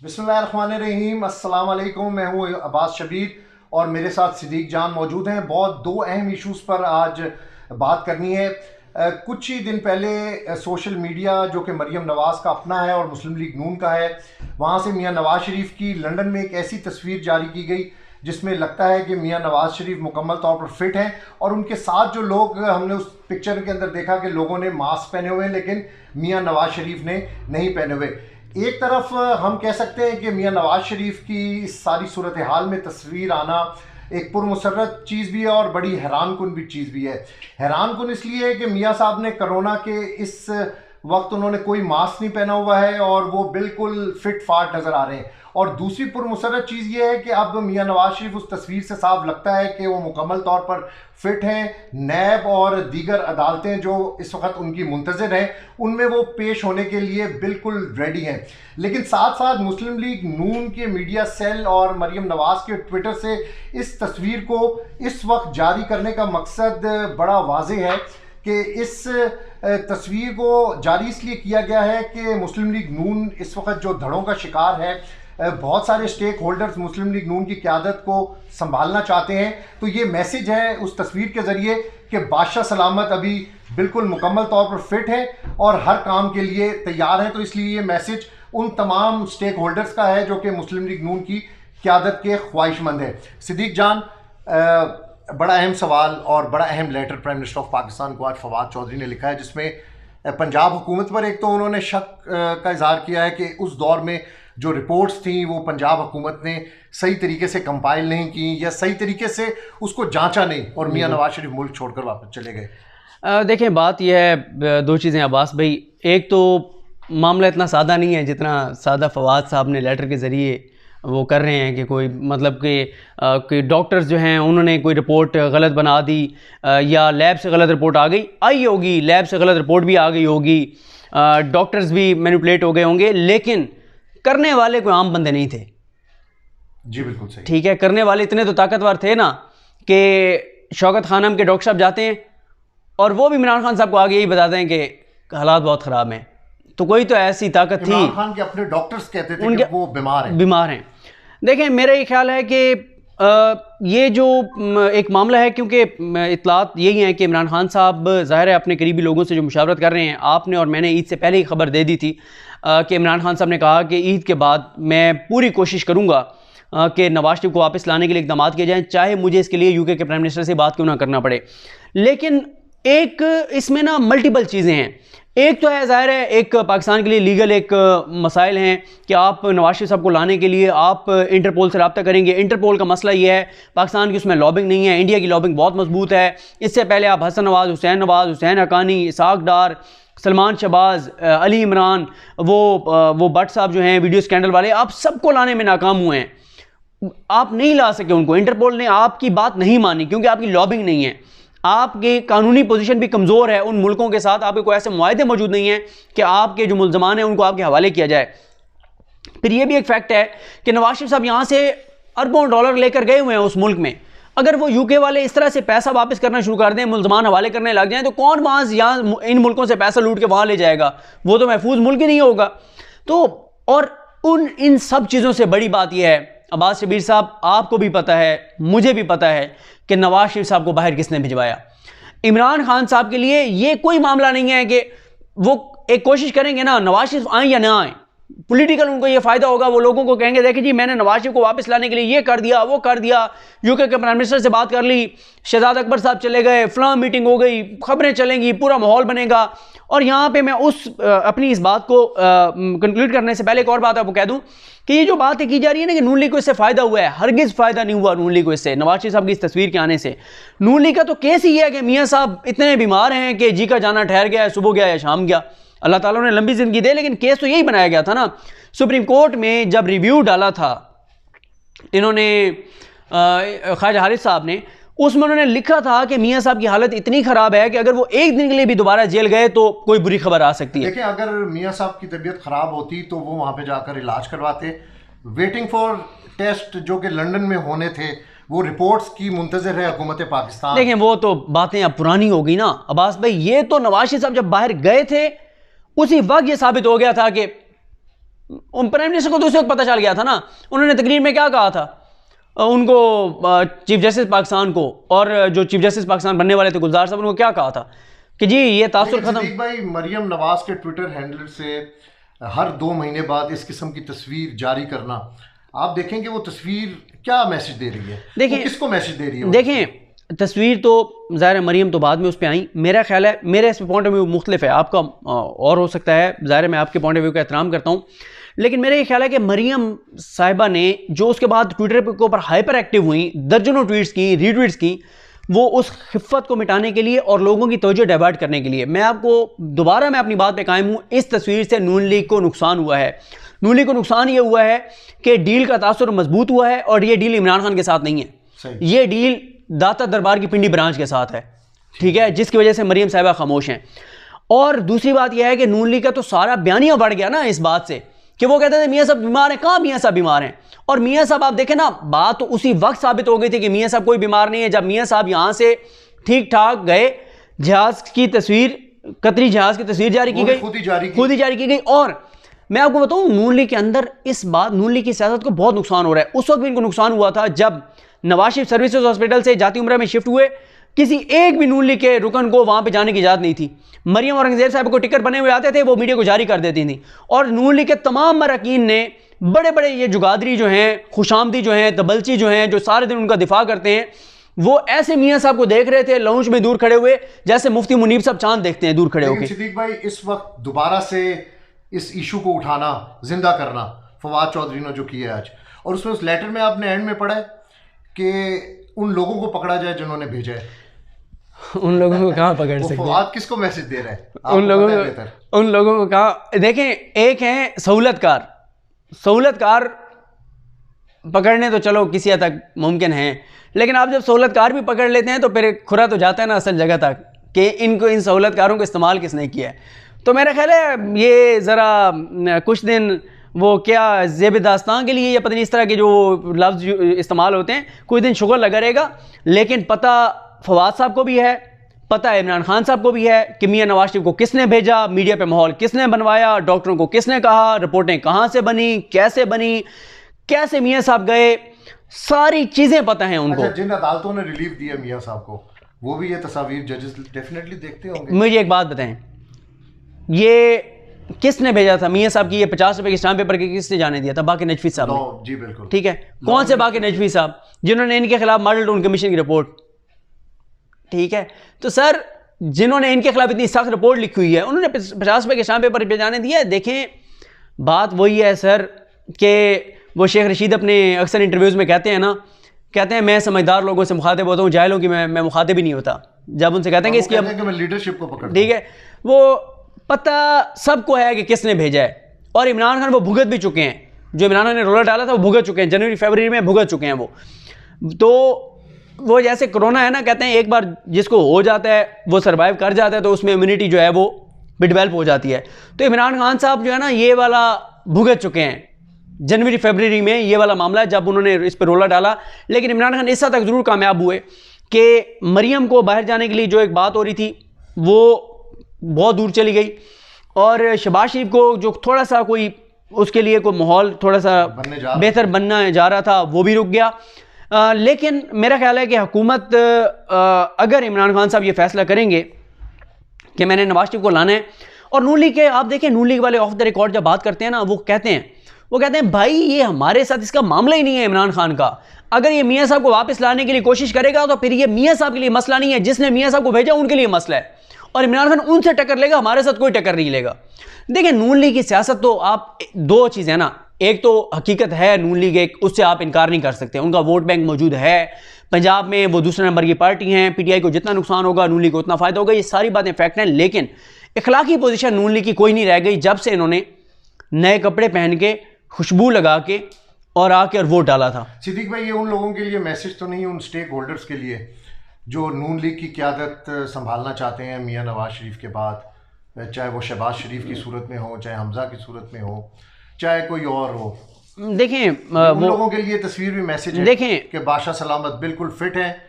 बिस्मिल्लाहिर्रहमानिर्रहीम, अस्सलाम वालेकुम। मैं हूँ अब्बास शबीर और मेरे साथ सिद्दीक जान मौजूद हैं। बहुत दो अहम इश्यूज़ पर आज बात करनी है। कुछ ही दिन पहले सोशल मीडिया जो कि मरीम नवाज़ का अपना है और मुस्लिम लीग नून का है, वहाँ से मियाँ नवाज़ शरीफ की लंदन में एक ऐसी तस्वीर जारी की गई जिसमें लगता है कि मियाँ नवाज़ शरीफ मुकम्मल तौर पर फिट हैं और उनके साथ जो लोग हमने उस पिक्चर के अंदर देखा कि लोगों ने मास्क पहने हुए हैं लेकिन मियाँ नवाज़ शरीफ ने नहीं पहने हुए। एक तरफ हम कह सकते हैं कि मियाँ नवाज़ शरीफ की इस सारी सूरत हाल में तस्वीर आना एक पुरमसरत चीज़ भी है और बड़ी हैरान कुन भी चीज़ भी है। हैरान कुन इसलिए है कि मियाँ साहब ने कोरोना के इस वक्त उन्होंने कोई मास्क नहीं पहना हुआ है और वो बिल्कुल फिट फाट नज़र आ रहे हैं। और दूसरी पुरमसरत चीज़ ये है कि अब मियाँ नवाज़ शरीफ उस तस्वीर से साफ लगता है कि वो मुकम्मल तौर पर फिट हैं। नैब और दीगर अदालतें जो इस वक्त उनकी मुंतज़िर हैं उनमें वो पेश होने के लिए बिल्कुल रेडी हैं। लेकिन साथ साथ मुस्लिम लीग नून के मीडिया सेल और मरीम नवाज़ के ट्विटर से इस तस्वीर को इस वक्त जारी करने का मकसद बड़ा वाज़ेह है कि इस तस्वीर को जारी इसलिए किया गया है कि मुस्लिम लीग नून इस वक्त जो धड़ों का शिकार है, बहुत सारे स्टेक होल्डर्स मुस्लिम लीग नून की क़यादत को संभालना चाहते हैं। तो ये मैसेज है उस तस्वीर के ज़रिए कि बादशाह सलामत अभी बिल्कुल मुकम्मल तौर पर फिट है और हर काम के लिए तैयार हैं। तो इसलिए ये मैसेज उन तमाम स्टेक होल्डर्स का है जो कि मुस्लिम लीग नून की क़यादत के ख्वाहिशमंद है। सिद्दीक जान, बड़ा अहम सवाल और बड़ा अहम letter prime minister of Pakistan को आज फवाद चौधरी ने लिखा है जिसमें पंजाब हुकूमत पर एक तो उन्होंने शक का इजहार किया है कि उस दौर में जो रिपोर्ट्स थी वो पंजाब हुकूमत ने सही तरीके से कंपाइल नहीं की या सही तरीके से उसको जांचा नहीं और मियाँ नवाज शरीफ मुल्क छोड़कर वापस चले गए। देखें, बात यह है, दो चीज़ें अब्बास भाई। एक तो मामला इतना सादा नहीं है जितना सादा फवाद साहब ने लेटर के ज़रिए वो कर रहे हैं कि कोई मतलब कि डॉक्टर्स जो हैं उन्होंने कोई रिपोर्ट गलत बना दी या लैब से गलत रिपोर्ट आई होगी, लैब से गलत रिपोर्ट भी आ गई होगी, डॉक्टर्स भी मैनिपुलेट हो गए होंगे, लेकिन करने वाले कोई आम बंदे नहीं थे। जी बिल्कुल सही, ठीक है। करने वाले इतने तो ताकतवर थे ना कि शौकत खानम के डॉक्टर साहब जाते हैं और वो भी इमरान खान साहब को आगे यही बताते हैं कि हालात बहुत ख़राब हैं। तो कोई तो ऐसी ताकत थी। इमरान खान के अपने डॉक्टर्स कहते थे कि वो बीमार हैं। देखें, मेरा ये ख्याल है कि ये जो एक मामला है, क्योंकि इतलात यही है कि इमरान खान साहब ज़ाहिर है अपने करीबी लोगों से जो मुशावरत कर रहे हैं, आपने और मैंने ईद से पहले ही खबर दे दी थी कि इमरान खान साहब ने कहा कि ईद के बाद मैं पूरी कोशिश करूँगा कि नवाज शरीफ को वापस लाने के लिए इक़दाम किए जाएँ, चाहे मुझे इसके लिए यूके के प्राइम मिनिस्टर से बात क्यों ना करना पड़े। लेकिन एक इसमें ना मल्टीपल चीज़ें हैं। एक तो है, ज़ाहिर है, एक पाकिस्तान के लिए लीगल एक मसाइल हैं कि आप नवाज शरीफ साहब को लाने के लिए आप इंटरपोल से रब्ता करेंगे। इंटरपोल का मसला ये है, पाकिस्तान की उसमें लॉबिंग नहीं है, इंडिया की लॉबिंग बहुत मजबूत है। इससे पहले आप हसन नवाज, हुसैन हकानी, इसाक डार, सलमान शहबाज, अली इमरान, वो भट्ट साहब जो हैं वीडियो स्कैंडल वाले, आप सबको लाने में नाकाम हुए हैं। आप नहीं ला सके उनको, इंटरपोल ने आपकी बात नहीं मानी क्योंकि आपकी लॉबिंग नहीं है, आपकी कानूनी पोजीशन भी कमज़ोर है। उन मुल्कों के साथ आपके कोई ऐसे मुआहदे मौजूद नहीं हैं कि आपके जो मुल्ज़मान हैं उनको आपके हवाले किया जाए। फिर ये भी एक फैक्ट है कि नवाज शरीफ साहब यहाँ से अरबों डॉलर लेकर गए हुए हैं उस मुल्क में। अगर वो यूके वाले इस तरह से पैसा वापस करना शुरू कर दें, मुल्ज़मान हवाले करने लग जाएं, तो कौन वहाँ यहाँ इन मुल्कों से पैसा लूट के वहाँ ले जाएगा? वो तो महफूज मुल्क ही नहीं होगा। तो और इन सब चीज़ों से बड़ी बात यह है, अब्बास शबीर साहब, आपको भी पता है, मुझे भी पता है कि नवाज शरीफ साहब को बाहर किसने भिजवाया। इमरान खान साहब के लिए ये कोई मामला नहीं है कि वो एक कोशिश करेंगे ना नवाज शरीफ आए या ना आए, पॉलिटिकल उनको ये फ़ायदा होगा, वो लोगों को कहेंगे देखिए जी मैंने नवाज शरीफ को वापस लाने के लिए ये कर दिया, वो कर दिया, यूके के प्राइम मिनिस्टर से बात कर ली, शहजाद अकबर साहब चले गए, फलां मीटिंग हो गई, खबरें चलेंगी, पूरा माहौल बनेगा। और यहाँ पे मैं अपनी इस बात को कंक्लूड करने से पहले एक और बात आपको कह दूँ कि ये जो बात की जा रही है ना कि नून लीग को इससे फ़ायदा हुआ है, हरगिज़ फ़ायदा नहीं हुआ नून लीग को इससे, नवाज शरीफ साहब की इस तस्वीर के आने से। नून लीग का तो केस ही है कि मियाँ साहब इतने बीमार हैं कि जी का जाना ठहर गया है, सुबह गया या शाम गया, अल्लाह ताला ने लंबी ज़िंदगी दे। लेकिन केस तो यही बनाया गया था ना, सुप्रीम कोर्ट में जब रिव्यू डाला था इन्होंने, ख्वाजा हारिस साहब ने, उसमें उन्होंने लिखा था कि मियाँ साहब की हालत इतनी ख़राब है कि अगर वो एक दिन के लिए भी दोबारा जेल गए तो कोई बुरी खबर आ सकती है। देखिए, अगर मियाँ साहब की तबीयत ख़राब होती तो वो वहाँ पे जाकर इलाज करवाते। वेटिंग फॉर टेस्ट जो कि लंदन में होने थे, वो रिपोर्ट्स की मुंतज़िर है हुकूमत पाकिस्तान। देखें, वो तो बातें अब पुरानी हो गई ना अब्बास भाई। ये तो नवाज शरीफ साहब जब बाहर गए थे उसी वक्त ये साबित हो गया था कि प्राइम मिनिस्टर को तो उस वक्त पता चल गया था ना। उन्होंने तकरीर में क्या कहा था उनको, चीफ जस्टिस पाकिस्तान को, और जो चीफ जस्टिस पाकिस्तान बनने वाले थे गुलजार साहब, उनको क्या कहा था कि जी ये तासुर खत्म। भाई मरियम नवाज के ट्विटर हैंडल से हर 2 महीने बाद इस किस्म की तस्वीर जारी करना, आप देखें कि वो तस्वीर क्या मैसेज दे रही है, देखें किसको मैसेज दे रही है? देखें तस्वीर तो ज़ाहिर मरियम तो बाद में उस पर आई, मेरा ख्याल है, मेरे इस पॉइंट ऑफ व्यू मुख्तलिफ है, आपका और हो सकता है, ज़ाहिर मैं आपके पॉइंट ऑफ व्यू का एहतराम करता हूँ, लेकिन मेरा ये ख्याल है कि मरियम साहिबा ने जो उसके बाद ट्विटर के ऊपर हाइपर एक्टिव हुई, दर्जनों ट्वीट्स की, रीट्वीट्स की, वो उस खिफ़त को मिटाने के लिए और लोगों की तवज्जो डाइवर्ट करने के लिए। मैं आपको दोबारा मैं अपनी बात पे कायम हूँ, इस तस्वीर से नून लीग को नुकसान हुआ है। नून लीग को नुकसान ये हुआ है कि डील का तासुर मजबूत हुआ है, और ये डील इमरान खान के साथ नहीं है, ये डील दाता दरबार की पिंडी ब्रांच के साथ है, ठीक है, जिसकी वजह से मरियम साहिबा खामोश हैं। और दूसरी बात यह है कि नून लीग का तो सारा बयानिया बढ़ गया ना इस बात से कि वो कहते थे मियाँ साहब बीमार हैं। कहाँ मियाँ साहब बीमार हैं? और मियाँ साहब आप देखें ना, बात तो उसी वक्त साबित हो गई थी कि मियाँ साहब कोई बीमार नहीं है जब मियाँ साहब यहाँ से ठीक ठाक गए, जहाज की तस्वीर, कतरी जहाज की तस्वीर जारी की गई, खुद ही जारी की गई। और मैं आपको बताऊं, नून लीग के अंदर इस बात, नून लीग की सियासत को बहुत नुकसान हो रहा है। उस वक्त भी इनको नुकसान हुआ था जब नवाज शरीफ सर्विसेज हॉस्पिटल से जाती उम्रा में शिफ्ट हुए, किसी एक भी नून लीग के रुकन को वहां पे जाने की इजाजत नहीं थी। मरियम औरंगजेब साहब को टिकट बने हुए आते थे, वो मीडिया को जारी कर देती थी। और नून लीग के तमाम अरकान ने, बड़े बड़े ये जुगादरी जो हैं, खुशामदी जो हैं, तबलची जो हैं, जो सारे दिन उनका दिफा करते हैं, वो ऐसे मियाँ साहब को देख रहे थे लाउंज में दूर खड़े हुए, जैसे मुफ्ती मुनीब साहब चांद देखते हैं दूर खड़े होकर। सिद्दीक भाई, इस वक्त दोबारा से इस इशू को उठाना, जिंदा करना, फवाद चौधरी ने जो किया आज, और उसमें उस लेटर में आपने एंड में पढ़ा है कि उन लोगों को पकड़ा जाए जिन्होंने भेजा है। उन लोगों को कहाँ पकड़ सकते हैं? फवाद किसको मैसेज दे रहा है? उन लोगों को कहाँ? देखें, एक है सहूलतकार पकड़ने तो चलो किसी हद तक मुमकिन है, लेकिन आप जब सहूलतकार भी पकड़ लेते हैं तो फिर खुरा तो जाता है ना असल जगह तक कि इन सहूलतकारों को इस्तेमाल किसने किया है। तो मेरा ख्याल है ये ज़रा कुछ दिन वो क्या ज़ेब दास्तान के लिए, या पता नहीं इस तरह के जो लफ्ज़ इस्तेमाल होते हैं, कुछ दिन शुगर लगा रहेगा। लेकिन पता फवाद साहब को भी है, पता है इमरान खान साहब को भी है कि मियाँ नवाज शरीफ को किसने भेजा, मीडिया पे माहौल किसने बनवाया, डॉक्टरों को किसने कहा, रिपोर्टें कहाँ से बनी, कैसे बनी, कैसे मियाँ साहब गए, सारी चीज़ें पता हैं उनको। अच्छा, जिन अदालतों ने रिलीफ दिया मियाँ साहब को, वो भी ये तस्वीर जजेस डेफिनेटली देखते होंगे। मुझे एक बात बताएं, ये किसने भेजा था मियाँ साहब की ये 50 रुपए के स्टाम्प पेपर के किसने जाने दिया था? बाकी नजफी साहब ने। जी बिल्कुल, ठीक है। कौन से बाकी नजफी साहब? जिन्होंने इनके खिलाफ मॉडल टाउन कमीशन की रिपोर्ट, ठीक है। तो सर, जिन्होंने इनके खिलाफ इतनी सख्त रिपोर्ट लिखी हुई है, उन्होंने 50 रुपए के स्टाम्प पेपर भेजाने दिया। देखें, बात वही है सर कि वो शेख रशीद अपने अक्सर इंटरव्यूज़ में कहते हैं ना, कहते हैं मैं समझदार लोगों से मुखातिब होता हूँ, जाहिलों की मैं मुखातिब ही नहीं होता। जब उनसे कहते हैं कि इसकी मैं लीडरशिप को पकड़, ठीक है, वो पता सबको है कि किसने भेजा है। और इमरान खान वो भुगत भी चुके हैं, जो इमरान खान ने रोलर डाला था वो भुगत चुके हैं, जनवरी फरवरी में भुगत चुके हैं वो। तो वो जैसे कोरोना है ना, कहते हैं एक बार जिसको हो जाता है वो सर्वाइव कर जाता है, तो उसमें इम्यूनिटी जो है वो डेवलप हो जाती है। तो इमरान खान साहब जो है ना, ये वाला भुगत चुके हैं जनवरी फरवरी में, ये वाला मामला जब उन्होंने इस पर रोलर डाला। लेकिन इमरान खान इस हद तक ज़रूर कामयाब हुए कि मरियम को बाहर जाने के लिए जो एक बात हो रही थी वो बहुत दूर चली गई, और शहबाज शरीफ को जो थोड़ा सा कोई उसके लिए कोई माहौल थोड़ा सा बेहतर बनना जा रहा था वो भी रुक गया। लेकिन मेरा ख्याल है कि हुकूमत अगर इमरान खान साहब ये फैसला करेंगे कि मैंने नवाज शरीफ को लाना है, और नून लीग के आप देखें, नून लीग वाले ऑफ द रिकॉर्ड जब बात करते हैं ना, वो कहते हैं भाई ये हमारे साथ इसका मामला ही नहीं है इमरान खान का। अगर ये मियाँ साहब को वापस लाने के लिए कोशिश करेगा तो फिर ये मियाँ साहब के लिए मसला नहीं है, जिसने मियाँ साहब को भेजा उनके लिए मसला है, और इमरान खान उनसे टक्कर लेगा, हमारे साथ कोई टक्कर नहीं लेगा। देखिए, नून लीग की सियासत तो आप दो चीज़ें ना, एक तो हकीकत है नून लीग एक, उससे आप इनकार नहीं कर सकते, उनका वोट बैंक मौजूद है पंजाब में, वो दूसरे नंबर की पार्टी हैं, पीटीआई को जितना नुकसान होगा नून लीग को उतना फ़ायदा होगा, ये सारी बातें फैक्ट हैं। लेकिन इखलाकी पोजीशन नून लीग की कोई नहीं रह गई जब से इन्होंने नए कपड़े पहन के, खुशबू लगा के और आके और वोट डाला था। सिद्दीक भाई, ये उन लोगों के लिए मैसेज तो नहीं, उन स्टेक होल्डर्स के लिए जो नून लीग की क़यादत संभालना चाहते हैं मियाँ नवाज शरीफ के बाद, चाहे वो शहबाज शरीफ की सूरत में हो, चाहे हमजा की सूरत में हो, चाहे कोई और हो? देखें, उन लोगों के लिए तस्वीर भी मैसेज है, देखें कि बादशाह सलामत बिल्कुल फिट है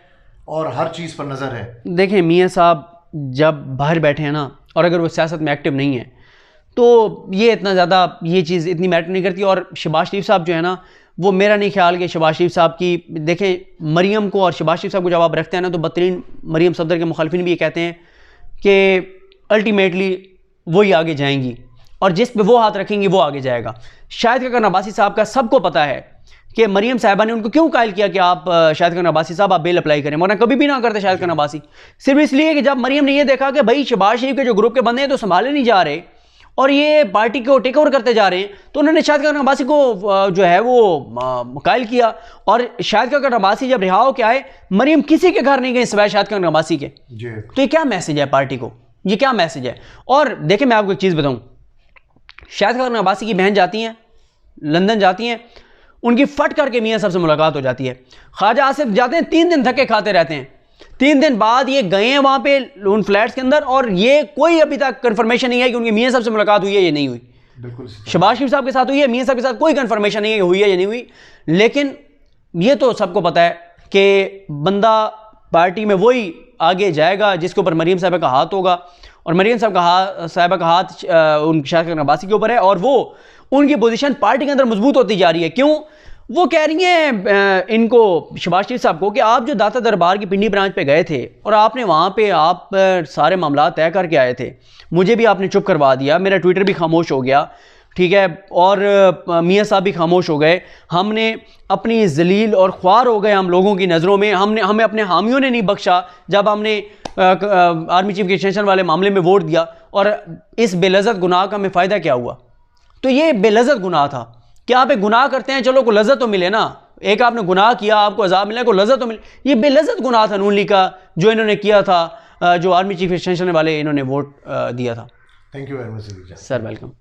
और हर चीज़ पर नज़र है। देखें, मियाँ साहब जब बाहर बैठे हैं ना, और अगर वो सियासत में एक्टिव नहीं है, तो ये इतना ज़्यादा ये चीज़ इतनी मैटर नहीं करती। और शहबाज शरीफ साहब जो है ना, वो मेरा नहीं ख्याल कि शहबाज शरीफ साहब की, देखें मरीम को और शहबाज शरीफ साहब को जब आप रखते हैं ना, तो बदतरीन मरीम सफदर के मुखालिफिन भी ये कहते हैं कि अल्टीमेटली वही आगे जाएंगी और जिस पे वो हाथ रखेंगी वो आगे जाएगा। शाहिद खैकर अब्बासी साहब का सबको पता है कि मरीम साहिबा ने उनको क्यों कायल किया कि आप शाहिद खैकर अब्बासी साहब आप बेल अप्लाई करें, वरना कभी भी ना करते शाहिद खैकर अब्बासी। सिर्फ इसलिए कि जब मरीम ने ये देखा कि भाई शहबाज शरीफ के जो ग्रुप के बंदे हैं तो संभाले नहीं जा रहे और ये पार्टी को टेक ओवर करते जा रहे हैं, तो उन्होंने शाहिद खैकर अब्बासी को जो है वो कायल किया। और शाहिद खैकर अब्बासी जब रिहा हो के आए, मरीम किसी के घर नहीं गए सिवाय शाहिद खैकर अब्बासी के। तो ये क्या मैसेज है पार्टी को, ये क्या मैसेज है? और देखिए मैं आपको एक चीज़ बताऊं, शाहिद खैकर अब्बासी की बहन जाती हैं लंदन, जाती हैं, उनकी फट करके मियाँ साहब से मुलाकात हो जाती है। ख्वाजा आसिफ जाते हैं, 3 दिन धक्के खाते रहते हैं, 3 दिन बाद ये गए हैं वहाँ पे उन फ्लैट्स के अंदर और ये कोई अभी तक कंफर्मेशन नहीं है कि उनकी मियाँ साहब से मुलाकात हुई है या नहीं हुई। बिल्कुल शहबाज शरीफ साहब के साथ हुई है, मियाँ साहब के साथ कोई कंफर्मेशन नहीं है कि हुई है या नहीं हुई। लेकिन ये तो सबको पता है कि बंदा पार्टी में वही आगे जाएगा जिसके ऊपर मरीम साहब का हाथ होगा, और मरीम साहब का हाथ उन शाहिद खैकर अब्बासी के ऊपर है और वो उनकी पोजीशन पार्टी के अंदर मजबूत होती जा रही है। क्यों? वो कह रही हैं इनको शहबाज शरीफ साहब को कि आप जो दाता दरबार की पिंडी ब्रांच पे गए थे और आपने वहाँ पे आप सारे मामला तय करके आए थे, मुझे भी आपने चुप करवा दिया, मेरा ट्विटर भी खामोश हो गया, ठीक है, और मियाँ साहब भी खामोश हो गए, हमने अपनी जलील और ख्वार हो गए हम लोगों की नज़रों में, हमें अपने हामियों ने नहीं बख्शा जब हमने आर्मी चीफ के एक्सटेंशन वाले मामले में वोट दिया, और इस बेलज़्ज़त गुनाह का हमें फ़ायदा क्या हुआ? तो ये बेलज़्ज़त गुनाह था कि आप एक गुनाह करते हैं, चलो को लज़्ज़त तो मिले ना, एक आपने गुनाह किया आपको अज़ाब मिला, को लज़्ज़त तो मिले। ये बेलज़्ज़त गुनाह था नून लीग का जो इन्होंने किया था, जो आर्मी चीफ एक्सटेंशन वाले इन्होंने वोट दिया था। Thank you very much sir, welcome.